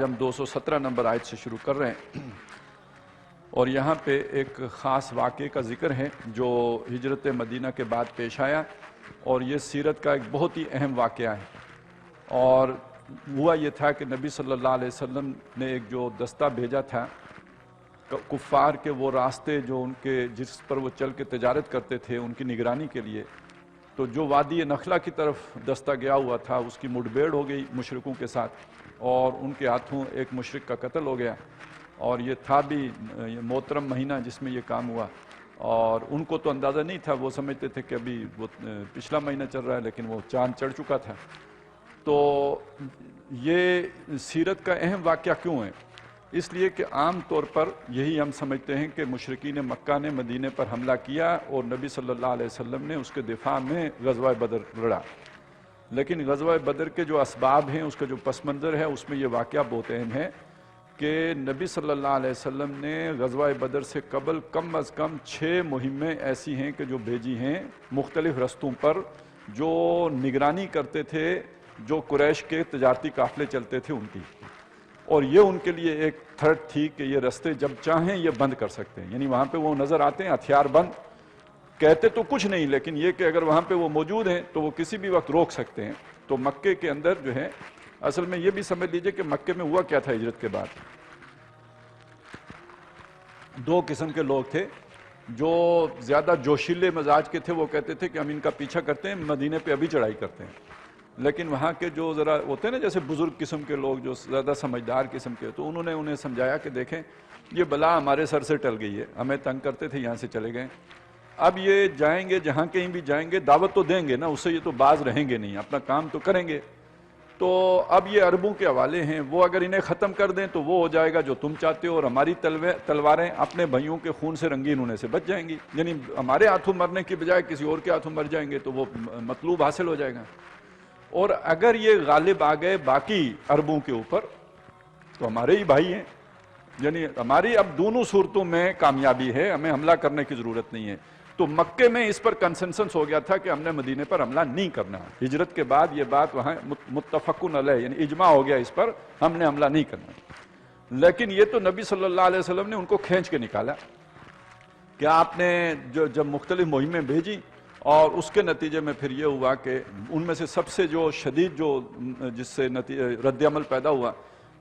ہم 217 نمبر آیت سے شروع کر رہے ہیں اور یہاں پہ ایک خاص واقعے کا ذکر ہے جو ہجرت مدینہ کے بعد پیش آیا، اور یہ سیرت کا ایک بہت ہی اہم واقعہ ہے۔ اور ہوا یہ تھا کہ نبی صلی اللہ علیہ وسلم نے ایک جو دستہ بھیجا تھا کفار کے، وہ راستے جو ان کے جس پر وہ چل کے تجارت کرتے تھے ان کی نگرانی کے لیے، تو جو وادی نخلا کی طرف دستہ گیا ہوا تھا اس کی مٹبھیڑ ہو گئی مشرکوں کے ساتھ، اور ان کے ہاتھوں ایک مشرک کا قتل ہو گیا۔ اور یہ تھا بھی محترم مہینہ جس میں یہ کام ہوا، اور ان کو تو اندازہ نہیں تھا، وہ سمجھتے تھے کہ ابھی وہ پچھلا مہینہ چل رہا ہے، لیکن وہ چاند چڑھ چکا تھا۔ تو یہ سیرت کا اہم واقعہ کیوں ہے؟ اس لیے کہ عام طور پر یہی ہم سمجھتے ہیں کہ مشرکین مکہ نے مدینہ پر حملہ کیا اور نبی صلی اللہ علیہ وسلم نے اس کے دفاع میں غزوہ بدر لڑا، لیکن غزوہ بدر کے جو اسباب ہیں، اس کا جو پس منظر ہے، اس میں یہ واقعہ بہت اہم ہے کہ نبی صلی اللہ علیہ وسلم نے غزوہ بدر سے قبل کم از کم 6 مہمیں ایسی ہیں کہ جو بھیجی ہیں مختلف رستوں پر، جو نگرانی کرتے تھے جو قریش کے تجارتی قافلے چلتے تھے ان کی، اور یہ ان کے لیے ایک تھرٹ تھی کہ یہ رستے جب چاہیں یہ بند کر سکتے ہیں۔ یعنی وہاں پہ وہ نظر آتے ہیں ہتھیار بند، کہتے تو کچھ نہیں، لیکن یہ کہ اگر وہاں پہ وہ موجود ہیں تو وہ کسی بھی وقت روک سکتے ہیں۔ تو مکے کے اندر جو ہے، اصل میں یہ بھی سمجھ لیجئے کہ مکے میں ہوا کیا تھا ہجرت کے بعد، 2 قسم کے لوگ تھے۔ جو زیادہ جوشیلے مزاج کے تھے وہ کہتے تھے کہ ہم ان کا پیچھا کرتے ہیں، مدینے پہ ابھی چڑھائی کرتے ہیں۔ لیکن وہاں کے جو ذرا ہوتے ہیں نا جیسے بزرگ قسم کے لوگ جو زیادہ سمجھدار قسم کے، تو انہوں نے انہیں سمجھایا کہ دیکھیں یہ بلا ہمارے سر سے ٹل گئی ہے، ہمیں تنگ کرتے تھے یہاں سے چلے گئے، اب یہ جائیں گے جہاں کہیں بھی جائیں گے دعوت تو دیں گے نا، اس سے یہ تو باز رہیں گے نہیں، اپنا کام تو کریں گے۔ تو اب یہ عربوں کے حوالے ہیں، وہ اگر انہیں ختم کر دیں تو وہ ہو جائے گا جو تم چاہتے ہو، اور ہماری تلواریں اپنے بھائیوں کے خون سے رنگین ہونے سے بچ جائیں گی، یعنی ہمارے ہاتھوں مرنے کی بجائے کسی اور کے ہاتھوں مر جائیں گے تو وہ مطلوب حاصل ہو جائے گا۔ اور اگر یہ غالب آ گئے باقی عربوں کے اوپر تو ہمارے ہی بھائی ہیں، یعنی ہماری اب دونوں صورتوں میں کامیابی ہے، ہمیں حملہ کرنے کی ضرورت نہیں ہے۔ تو مکے میں اس پر کنسنسس ہو گیا تھا کہ ہم نے مدینے پر حملہ نہیں کرنا۔ ہجرت کے بعد یہ بات وہاں متفقن علیہ، یعنی اجماع ہو گیا اس پر، ہم نے حملہ نہیں کرنا۔ لیکن یہ تو نبی صلی اللہ علیہ وسلم نے ان کو کھینچ کے نکالا کہ آپ نے جب مختلف مہمیں بھیجی، اور اس کے نتیجے میں پھر یہ ہوا کہ ان میں سے سب سے جو شدید جس سے رد عمل پیدا ہوا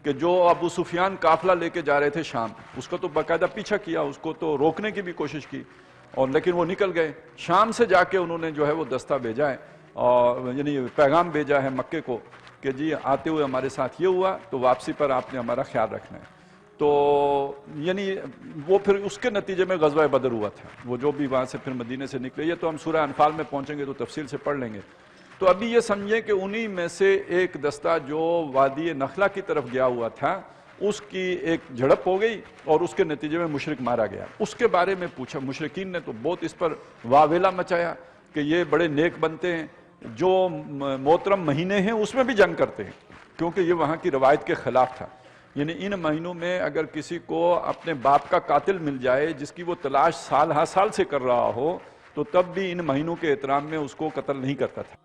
کہ جو ابو سفیان قافلہ لے کے جا رہے تھے شام، اس کا تو باقاعدہ پیچھا کیا، اس کو تو روکنے کی بھی کوشش کی، اور لیکن وہ نکل گئے۔ شام سے جا کے انہوں نے جو ہے وہ دستہ بھیجا ہے، اور یعنی پیغام بھیجا ہے مکے کو کہ جی آتے ہوئے ہمارے ساتھ یہ ہوا، تو واپسی پر آپ نے ہمارا خیال رکھنا ہے۔ تو یعنی وہ پھر اس کے نتیجے میں غزوہ بدر ہوا تھا، وہ جو بھی وہاں سے پھر مدینے سے نکلے، یہ تو ہم سورہ انفال میں پہنچیں گے تو تفصیل سے پڑھ لیں گے۔ تو ابھی یہ سمجھیں کہ انہی میں سے ایک دستہ جو وادی نخلا کی طرف گیا ہوا تھا، اس کی ایک جھڑپ ہو گئی اور اس کے نتیجے میں مشرک مارا گیا۔ اس کے بارے میں پوچھا، مشرکین نے تو بہت اس پر واویلا مچایا کہ یہ بڑے نیک بنتے ہیں، جو محترم مہینے ہیں اس میں بھی جنگ کرتے ہیں، کیونکہ یہ وہاں کی روایت کے خلاف تھا۔ یعنی ان مہینوں میں اگر کسی کو اپنے باپ کا قاتل مل جائے جس کی وہ تلاش سال ہا سال سے کر رہا ہو، تو تب بھی ان مہینوں کے احترام میں اس کو قتل نہیں کرتا تھا۔